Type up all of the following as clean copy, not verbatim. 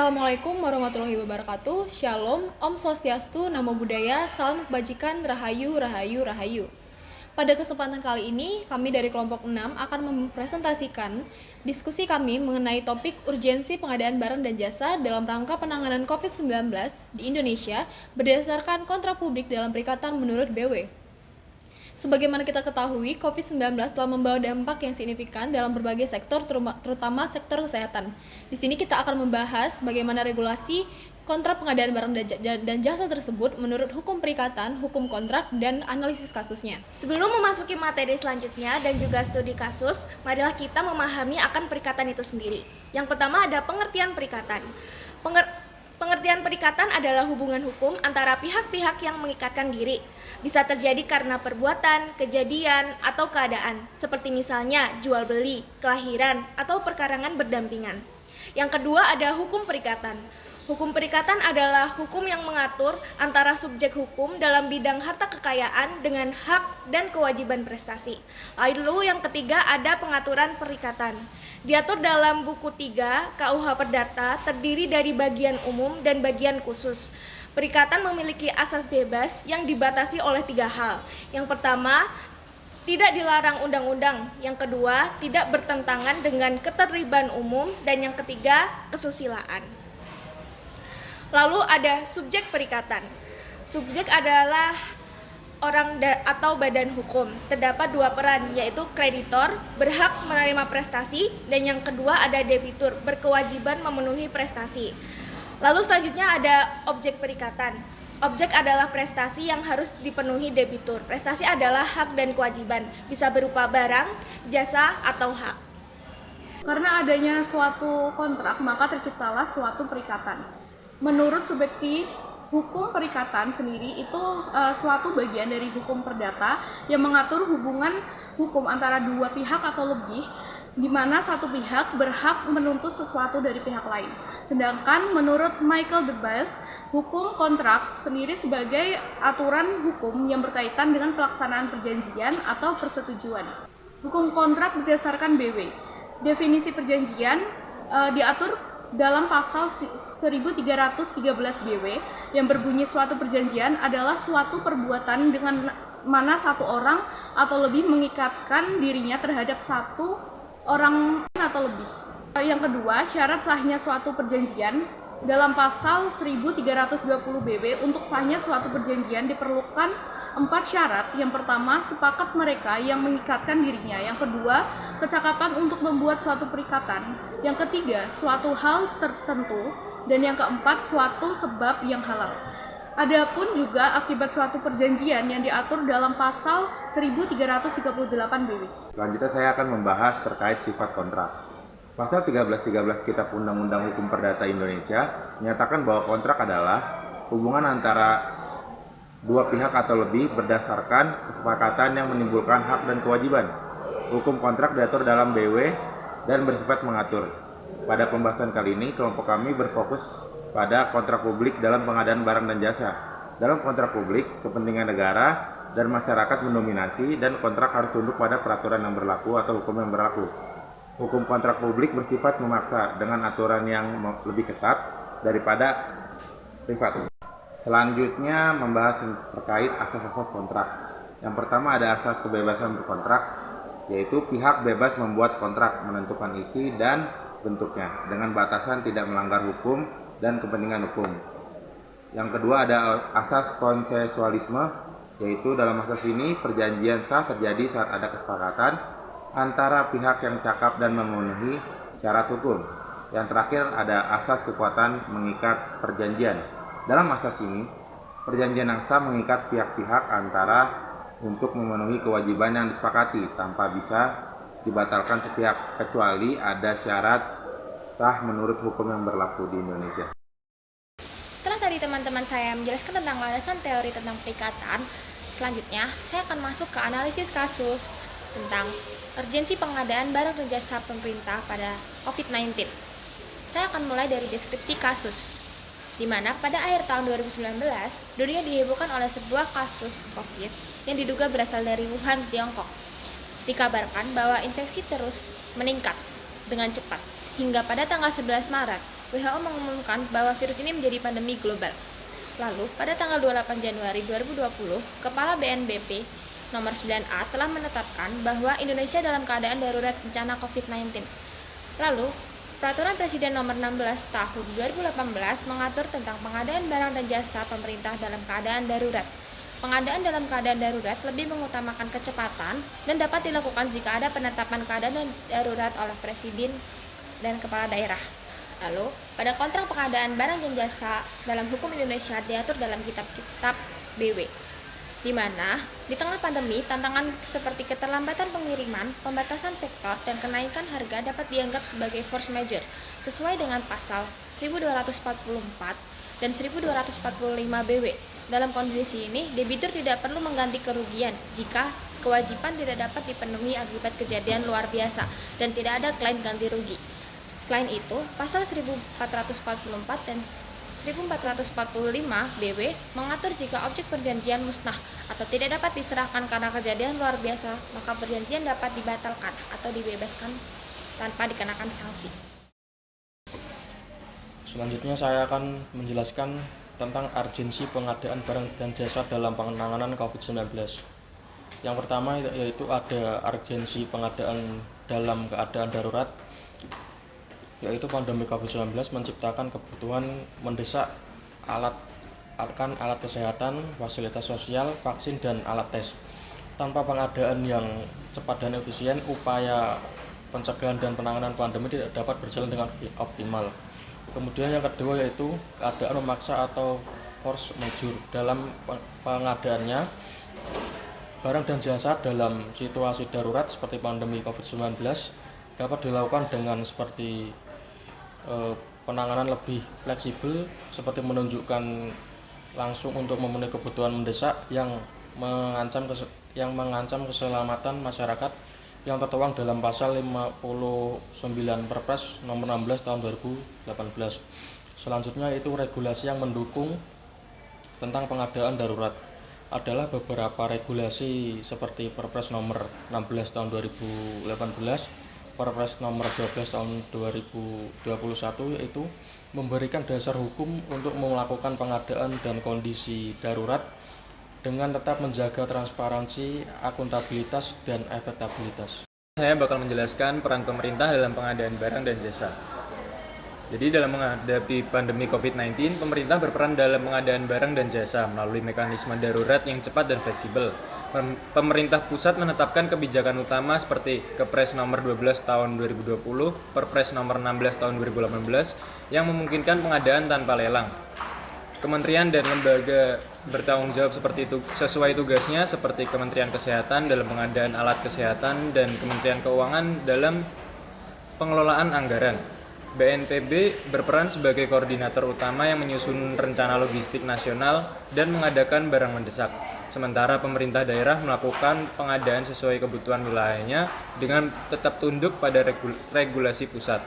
Assalamualaikum warahmatullahi wabarakatuh. Shalom, Om Swastiastu, Namo Buddhaya, Salam Kebajikan, Rahayu, Rahayu, Rahayu. Pada kesempatan kali ini, kami dari kelompok 6 akan mempresentasikan diskusi kami mengenai topik urgensi pengadaan barang dan jasa dalam rangka penanganan COVID-19 di Indonesia berdasarkan kontrak publik dalam perikatan menurut BW. Sebagaimana kita ketahui, COVID-19 telah membawa dampak yang signifikan dalam berbagai sektor, terutama sektor kesehatan. Di sini kita akan membahas bagaimana regulasi kontrak pengadaan barang dan jasa tersebut menurut hukum perikatan, hukum kontrak, dan analisis kasusnya. Sebelum memasuki materi selanjutnya dan juga studi kasus, marilah kita memahami akan perikatan itu sendiri. Yang pertama ada pengertian perikatan. Pengertian perikatan adalah hubungan hukum antara pihak-pihak yang mengikatkan diri. Bisa terjadi karena perbuatan, kejadian, atau keadaan, seperti misalnya jual beli, kelahiran, atau perkarangan berdampingan. Yang kedua ada hukum perikatan. Hukum perikatan adalah hukum yang mengatur antara subjek hukum dalam bidang harta kekayaan dengan hak dan kewajiban prestasi. Lalu yang ketiga ada pengaturan perikatan. Diatur dalam buku 3 KUH Perdata, terdiri dari bagian umum dan bagian khusus. Perikatan memiliki asas bebas yang dibatasi oleh 3 hal. Yang pertama, tidak dilarang undang-undang. Yang kedua, tidak bertentangan dengan ketertiban umum. Dan yang ketiga, kesusilaan. Lalu ada subjek perikatan. Subjek adalah orang atau badan hukum. Terdapat 2 peran, yaitu kreditor, berhak menerima prestasi, dan yang kedua ada debitur, berkewajiban memenuhi prestasi. Lalu selanjutnya ada objek perikatan. Objek adalah prestasi yang harus dipenuhi debitur. Prestasi adalah hak dan kewajiban, bisa berupa barang, jasa, atau hak. Karena adanya suatu kontrak, maka terciptalah suatu perikatan. Menurut subjektif hukum perikatan sendiri itu suatu bagian dari hukum perdata yang mengatur hubungan hukum antara 2 pihak atau lebih, di mana satu pihak berhak menuntut sesuatu dari pihak lain. Sedangkan menurut Michael Debus, hukum kontrak sendiri sebagai aturan hukum yang berkaitan dengan pelaksanaan perjanjian atau persetujuan. Hukum kontrak berdasarkan BW. Definisi perjanjian diatur dalam pasal 1313 BW yang berbunyi suatu perjanjian adalah suatu perbuatan dengan mana satu orang atau lebih mengikatkan dirinya terhadap satu orang atau lebih. Yang kedua, syarat sahnya suatu perjanjian dalam pasal 1320 BW. Untuk sahnya suatu perjanjian diperlukan 4 syarat. Yang pertama, sepakat mereka yang mengikatkan dirinya. Yang kedua, kecakapan untuk membuat suatu perikatan. Yang ketiga, suatu hal tertentu. Dan yang keempat, suatu sebab yang halal. Adapun juga akibat suatu perjanjian yang diatur dalam pasal 1338 BW. Selanjutnya saya akan membahas terkait sifat kontrak. Pasal 1313 Kitab Undang-Undang Hukum Perdata Indonesia menyatakan bahwa kontrak adalah hubungan antara 2 pihak atau lebih berdasarkan kesepakatan yang menimbulkan hak dan kewajiban. Hukum kontrak diatur dalam BW dan bersifat mengatur. Pada pembahasan kali ini, kelompok kami berfokus pada kontrak publik dalam pengadaan barang dan jasa. Dalam kontrak publik, kepentingan negara dan masyarakat mendominasi dan kontrak harus tunduk pada peraturan yang berlaku atau hukum yang berlaku. Hukum kontrak publik bersifat memaksa dengan aturan yang lebih ketat daripada privat. Selanjutnya membahas terkait asas-asas kontrak. Yang pertama ada asas kebebasan berkontrak, yaitu pihak bebas membuat kontrak, menentukan isi dan bentuknya dengan batasan tidak melanggar hukum dan kepentingan hukum. Yang kedua ada asas konsensualisme, yaitu dalam asas ini perjanjian sah terjadi saat ada kesepakatan antara pihak yang cakap dan memenuhi syarat hukum. Yang terakhir ada asas kekuatan mengikat perjanjian. Dalam asas ini, perjanjian yang sah mengikat pihak-pihak antara untuk memenuhi kewajiban yang disepakati tanpa bisa dibatalkan sepihak kecuali ada syarat sah menurut hukum yang berlaku di Indonesia. Setelah tadi teman-teman saya menjelaskan tentang landasan teori tentang perikatan, selanjutnya saya akan masuk ke analisis kasus tentang urgensi pengadaan barang dan jasa pemerintah pada COVID-19. Saya akan mulai dari deskripsi kasus, di mana pada akhir tahun 2019, dunia dihebohkan oleh sebuah kasus COVID yang diduga berasal dari Wuhan, Tiongkok. Dikabarkan bahwa infeksi terus meningkat dengan cepat hingga pada tanggal 11 Maret WHO mengumumkan bahwa virus ini menjadi pandemi global. Lalu, pada tanggal 28 Januari 2020, Kepala BNPB nomor 9A telah menetapkan bahwa Indonesia dalam keadaan darurat bencana COVID-19. Lalu, Peraturan Presiden nomor 16 tahun 2018 mengatur tentang pengadaan barang dan jasa pemerintah dalam keadaan darurat. Pengadaan dalam keadaan darurat lebih mengutamakan kecepatan dan dapat dilakukan jika ada penetapan keadaan darurat oleh Presiden dan Kepala Daerah. Lalu, pada kontrak pengadaan barang dan jasa dalam hukum Indonesia diatur dalam kitab-kitab BW, di mana di tengah pandemi tantangan seperti keterlambatan pengiriman, pembatasan sektor, dan kenaikan harga dapat dianggap sebagai force majeure sesuai dengan pasal 1244 dan 1245 BW. Dalam kondisi ini, debitur tidak perlu mengganti kerugian jika kewajiban tidak dapat dipenuhi akibat kejadian luar biasa dan tidak ada klaim ganti rugi. Selain itu, pasal 1444 dan 1445 BW mengatur jika objek perjanjian musnah atau tidak dapat diserahkan karena kejadian luar biasa, maka perjanjian dapat dibatalkan atau dibebaskan tanpa dikenakan sanksi. Selanjutnya saya akan menjelaskan tentang urgensi pengadaan barang dan jasa dalam penanganan COVID-19. Yang pertama yaitu ada urgensi pengadaan dalam keadaan darurat, yaitu pandemi COVID-19 menciptakan kebutuhan mendesak alat kesehatan, fasilitas sosial, vaksin, dan alat tes. Tanpa pengadaan yang cepat dan efisien, upaya pencegahan dan penanganan pandemi tidak dapat berjalan dengan optimal. Kemudian yang kedua yaitu keadaan memaksa atau force majeure. Dalam pengadaannya, barang dan jasa dalam situasi darurat seperti pandemi COVID-19 dapat dilakukan dengan seperti penanganan lebih fleksibel, seperti menunjukkan langsung untuk memenuhi kebutuhan mendesak yang mengancam keselamatan masyarakat yang tertuang dalam pasal 59 Perpres nomor 16 tahun 2018. Selanjutnya itu regulasi yang mendukung tentang pengadaan darurat. Adalah beberapa regulasi seperti Perpres nomor 16 tahun 2018, Perpres nomor 12 tahun 2021, yaitu memberikan dasar hukum untuk melakukan pengadaan dan kondisi darurat dengan tetap menjaga transparansi, akuntabilitas, dan efektivitas. Saya bakal menjelaskan peran pemerintah dalam pengadaan barang dan jasa. Jadi dalam menghadapi pandemi COVID-19, pemerintah berperan dalam pengadaan barang dan jasa melalui mekanisme darurat yang cepat dan fleksibel. Pemerintah pusat menetapkan kebijakan utama seperti Kepres nomor 12 tahun 2020, Perpres nomor 16 tahun 2018 yang memungkinkan pengadaan tanpa lelang. Kementerian dan lembaga bertanggung jawab seperti itu sesuai tugasnya seperti Kementerian Kesehatan dalam pengadaan alat kesehatan dan Kementerian Keuangan dalam pengelolaan anggaran. BNPB berperan sebagai koordinator utama yang menyusun rencana logistik nasional dan mengadakan barang mendesak. Sementara pemerintah daerah melakukan pengadaan sesuai kebutuhan wilayahnya dengan tetap tunduk pada regulasi pusat.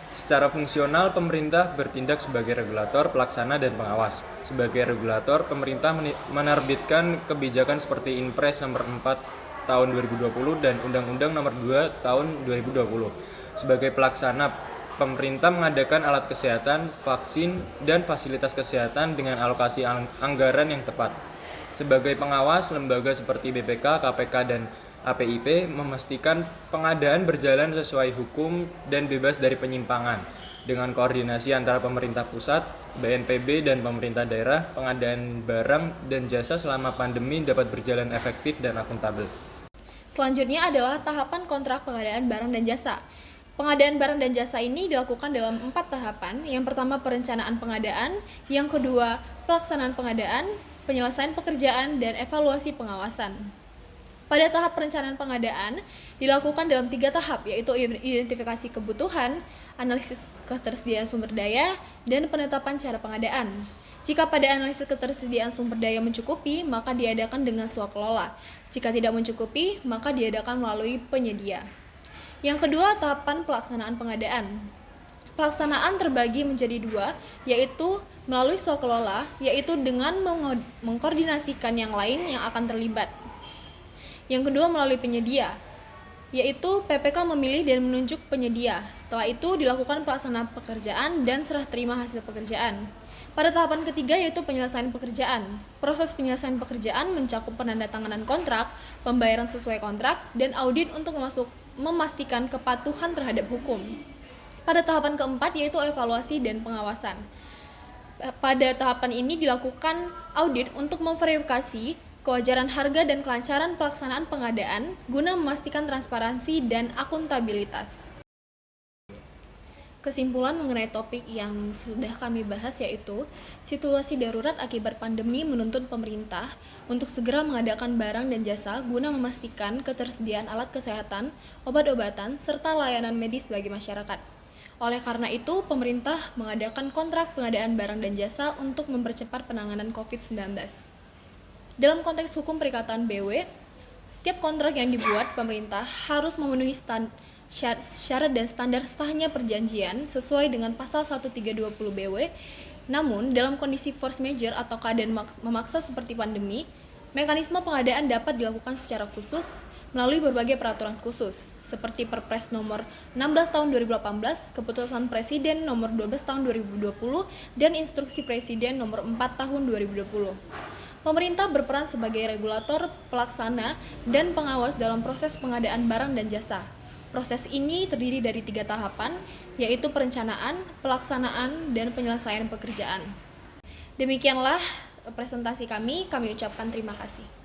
Secara fungsional, pemerintah bertindak sebagai regulator, pelaksana, dan pengawas. Sebagai regulator, pemerintah menerbitkan kebijakan seperti Inpres nomor 4 tahun 2020 dan Undang-Undang nomor 2 tahun 2020. Sebagai pelaksana, pemerintah mengadakan alat kesehatan, vaksin, dan fasilitas kesehatan dengan alokasi anggaran yang tepat. Sebagai pengawas, lembaga seperti BPK, KPK, dan APIP memastikan pengadaan berjalan sesuai hukum dan bebas dari penyimpangan. Dengan koordinasi antara pemerintah pusat, BNPB, dan pemerintah daerah, pengadaan barang dan jasa selama pandemi dapat berjalan efektif dan akuntabel. Selanjutnya adalah tahapan kontrak pengadaan barang dan jasa. Pengadaan barang dan jasa ini dilakukan dalam 4 tahapan. Yang pertama perencanaan pengadaan, yang kedua pelaksanaan pengadaan, penyelesaian pekerjaan, dan evaluasi pengawasan. Pada tahap perencanaan pengadaan dilakukan dalam 3 tahap, yaitu identifikasi kebutuhan, analisis ketersediaan sumber daya, dan penetapan cara pengadaan. Jika pada analisis ketersediaan sumber daya mencukupi, maka diadakan dengan swakelola. Jika tidak mencukupi, maka diadakan melalui penyedia. Yang kedua, tahapan pelaksanaan pengadaan. Pelaksanaan terbagi menjadi 2, yaitu melalui swakelola, yaitu dengan mengkoordinasikan yang lain yang akan terlibat. Yang kedua melalui penyedia. yaitu PPK memilih dan menunjuk penyedia. Setelah itu dilakukan pelaksanaan pekerjaan dan serah terima hasil pekerjaan. Pada tahapan ketiga yaitu penyelesaian pekerjaan. Proses penyelesaian pekerjaan mencakup penandatanganan kontrak, pembayaran sesuai kontrak, dan audit untuk memastikan kepatuhan terhadap hukum. Pada tahapan keempat yaitu evaluasi dan pengawasan. Pada tahapan ini dilakukan audit untuk memverifikasi kewajaran harga dan kelancaran pelaksanaan pengadaan guna memastikan transparansi dan akuntabilitas. Kesimpulan mengenai topik yang sudah kami bahas yaitu situasi darurat akibat pandemi menuntut pemerintah untuk segera mengadakan barang dan jasa guna memastikan ketersediaan alat kesehatan, obat-obatan, serta layanan medis bagi masyarakat. Oleh karena itu, pemerintah mengadakan kontrak pengadaan barang dan jasa untuk mempercepat penanganan COVID-19. Dalam konteks hukum perikatan BW, setiap kontrak yang dibuat pemerintah harus memenuhi syarat dan standar sahnya perjanjian sesuai dengan pasal 1320 BW. Namun, dalam kondisi force majeure atau keadaan memaksa seperti pandemi, mekanisme pengadaan dapat dilakukan secara khusus melalui berbagai peraturan khusus, seperti Perpres nomor 16 tahun 2018, Keputusan Presiden nomor 12 tahun 2020, dan Instruksi Presiden nomor 4 tahun 2020. Pemerintah berperan sebagai regulator, pelaksana, dan pengawas dalam proses pengadaan barang dan jasa. Proses ini terdiri dari 3 tahapan, yaitu perencanaan, pelaksanaan, dan penyelesaian pekerjaan. Demikianlah presentasi kami ucapkan terima kasih.